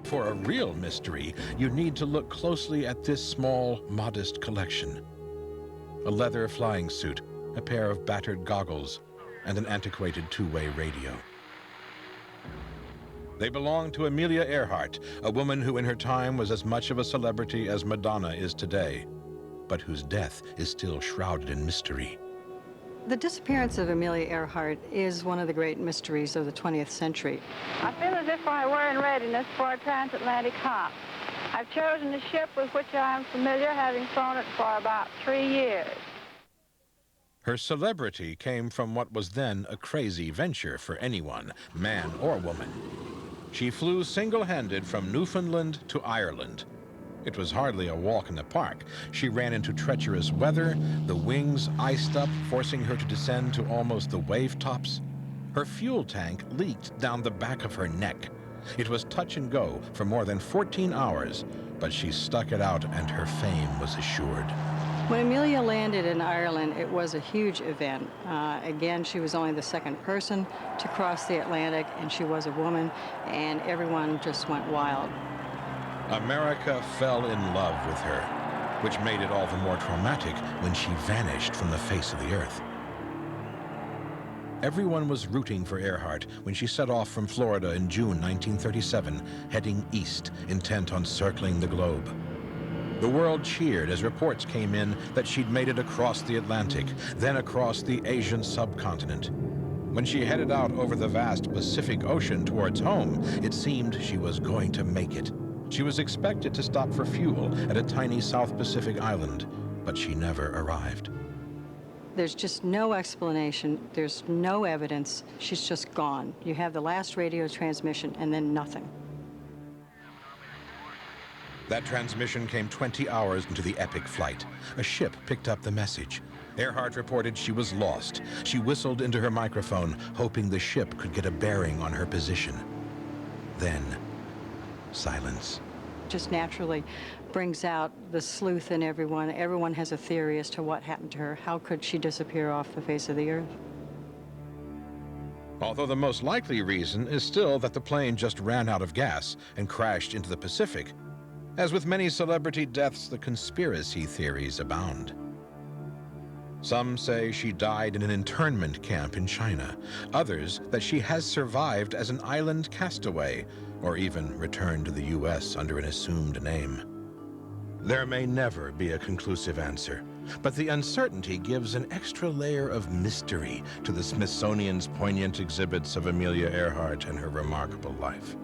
For a real mystery, you need to look closely at this small, modest collection. A leather flying suit, a pair of battered goggles, and an antiquated two-way radio. They belong to Emilia Earhart, a woman who in her time was as much of a celebrity as Madonna is today, but whose death is still shrouded in mystery. The disappearance of Emilia Earhart is one of the great mysteries of the 20th century. I feel as if I were in readiness for a transatlantic hop. I've chosen a ship with which I am familiar, having flown it for about 3 years. Her celebrity came from what was then a crazy venture for anyone, man or woman. She flew single-handed from Newfoundland to Ireland. It was hardly a walk in the park. She ran into treacherous weather, the wings iced up, forcing her to descend to almost the wave tops. Her fuel tank leaked down the back of her neck. It was touch and go for more than 14 hours, but she stuck it out and her fame was assured. When Emilia landed in Ireland, it was a huge event. Again, she was only the second person to cross the Atlantic, and she was a woman, and everyone just went wild. America fell in love with her, which made it all the more traumatic when she vanished from the face of the earth. Everyone was rooting for Earhart when she set off from Florida in June 1937, heading east, intent on circling the globe. The world cheered as reports came in that she'd made it across the Atlantic, then across the Asian subcontinent. When she headed out over the vast Pacific Ocean towards home, it seemed she was going to make it. She was expected to stop for fuel at a tiny South Pacific island, but she never arrived. There's just no explanation. There's no evidence. She's just gone. You have the last radio transmission and then nothing. That transmission came 20 hours into the epic flight. A ship picked up the message. Earhart reported she was lost. She whistled into her microphone, hoping the ship could get a bearing on her position. Then, silence. Just naturally brings out the sleuth in everyone. Everyone has a theory as to what happened to her. How could she disappear off the face of the earth? Although the most likely reason is still that the plane just ran out of gas and crashed into the Pacific. As with many celebrity deaths, the conspiracy theories abound. Some say she died in an internment camp in China. Others that she has survived as an island castaway, or even returned to the U.S. under an assumed name. There may never be a conclusive answer, but the uncertainty gives an extra layer of mystery to the Smithsonian's poignant exhibits of Emilia Earhart and her remarkable life.